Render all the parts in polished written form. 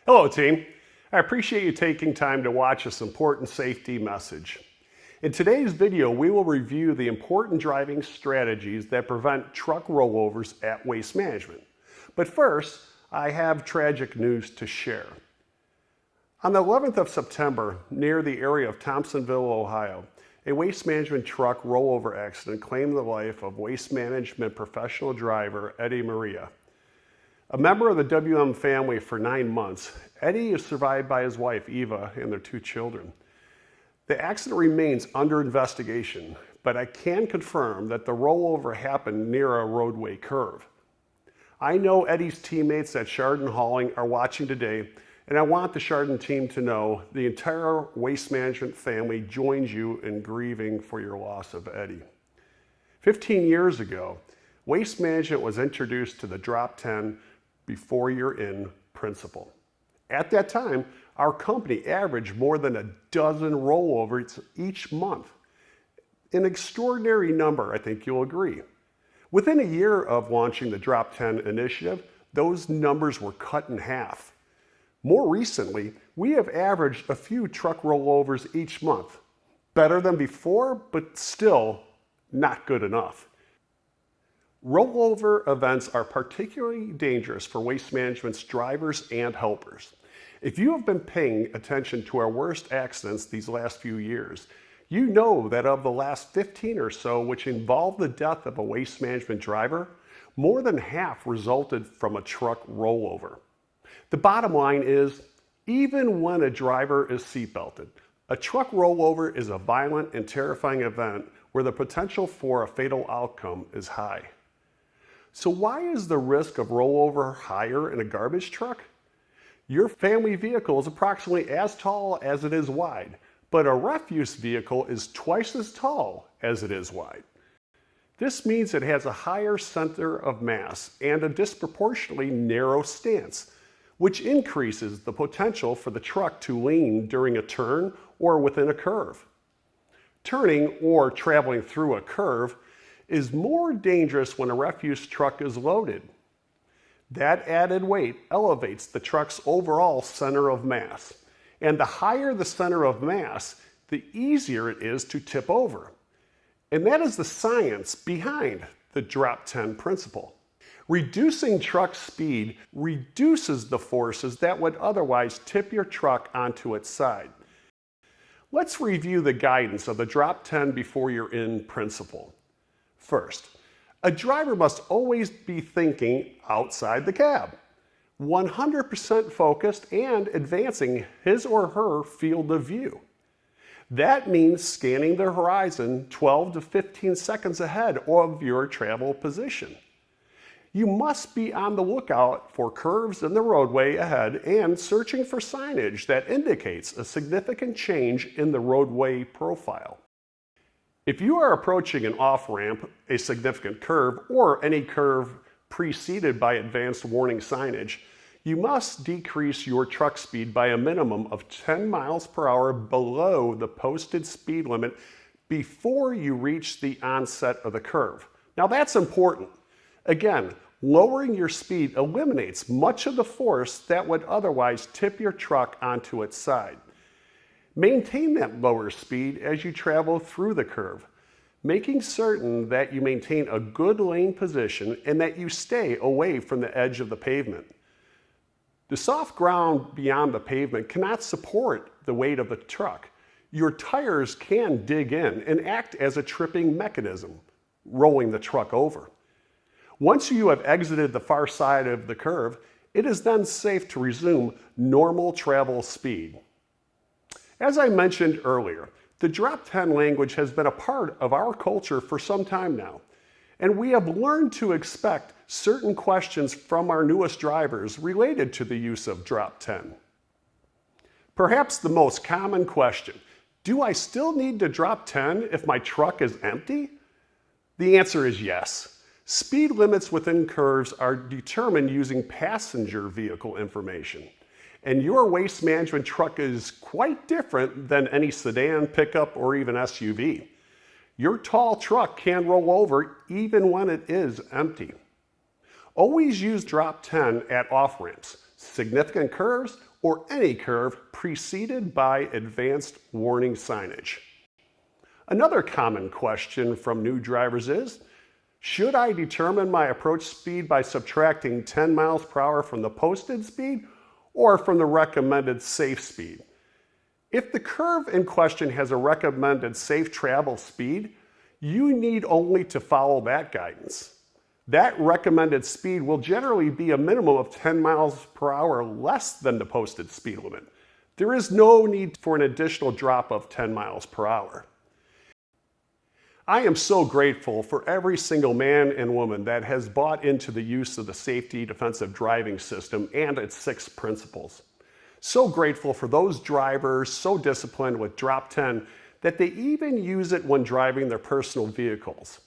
Hello team, I appreciate you taking time to watch this important safety message. In today's video, we will review the important driving strategies that prevent truck rollovers at Waste Management. But first, I have tragic news to share. On the 11th of September, near the area of Thompsonville, Ohio, a Waste Management truck rollover accident claimed the life of Waste Management professional driver Eddie Maria. A member of the WM family for 9 months, Eddie is survived by his wife, Eva, and their 2 children. The accident remains under investigation, but I can confirm that the rollover happened near a roadway curve. I know Eddie's teammates at Chardon Hauling are watching today, and I want the Chardon team to know the entire Waste Management family joins you in grieving for your loss of Eddie. 15 years ago, Waste Management was introduced to the Drop 10 before you're in principle. At that time, our company averaged more than a dozen rollovers each month. An extraordinary number, I think you'll agree. Within a year of launching the Drop 10 initiative, those numbers were cut in half. More recently, we have averaged a few truck rollovers each month. Better than before, but still not good enough. Rollover events are particularly dangerous for Waste Management's drivers and helpers. If you have been paying attention to our worst accidents these last few years, you know that of the last 15 or so which involved the death of a Waste Management driver, more than half resulted from a truck rollover. The bottom line is, even when a driver is seatbelted, a truck rollover is a violent and terrifying event where the potential for a fatal outcome is high. So why is the risk of rollover higher in a garbage truck? Your family vehicle is approximately as tall as it is wide, but a refuse vehicle is twice as tall as it is wide. This means it has a higher center of mass and a disproportionately narrow stance, which increases the potential for the truck to lean during a turn or within a curve. Turning or traveling through a curve is more dangerous when a refuse truck is loaded. That added weight elevates the truck's overall center of mass, and the higher the center of mass, the easier it is to tip over. And that is the science behind the Drop 10 principle. Reducing truck speed reduces the forces that would otherwise tip your truck onto its side. Let's review the guidance of the Drop 10 before you're in principle. First, a driver must always be thinking outside the cab, 100% focused and advancing his or her field of view. That means scanning the horizon 12 to 15 seconds ahead of your travel position. You must be on the lookout for curves in the roadway ahead and searching for signage that indicates a significant change in the roadway profile. If you are approaching an off-ramp, a significant curve, or any curve preceded by advanced warning signage, you must decrease your truck speed by a minimum of 10 miles per hour below the posted speed limit before you reach the onset of the curve. Now that's important. Again, lowering your speed eliminates much of the force that would otherwise tip your truck onto its side. Maintain that lower speed as you travel through the curve, making certain that you maintain a good lane position and that you stay away from the edge of the pavement. The soft ground beyond the pavement cannot support the weight of the truck. Your tires can dig in and act as a tripping mechanism, rolling the truck over. Once you have exited the far side of the curve, it is then safe to resume normal travel speed. As I mentioned earlier, the Drop 10 language has been a part of our culture for some time now, and we have learned to expect certain questions from our newest drivers related to the use of Drop 10. Perhaps the most common question, do I still need to drop 10 if my truck is empty? The answer is yes. Speed limits within curves are determined using passenger vehicle information. And your Waste Management truck is quite different than any sedan, pickup, or even SUV. Your tall truck can roll over even when it is empty. Always use drop 10 at off-ramps, significant curves, or any curve preceded by advanced warning signage. Another common question from new drivers is, should I determine my approach speed by subtracting 10 miles per hour from the posted speed or from the recommended safe speed? If the curve in question has a recommended safe travel speed, you need only to follow that guidance. That recommended speed will generally be a minimum of 10 miles per hour less than the posted speed limit. There is no need for an additional drop of 10 miles per hour. I am so grateful for every single man and woman that has bought into the use of the safety defensive driving system and its 6 principles. So grateful for those drivers so disciplined with Drop 10 that they even use it when driving their personal vehicles.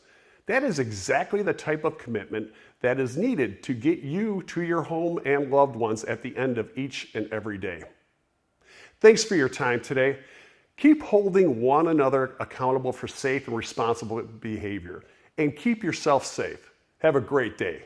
That is exactly the type of commitment that is needed to get you to your home and loved ones at the end of each and every day. Thanks for your time today. Keep holding one another accountable for safe and responsible behavior, and keep yourself safe. Have a great day.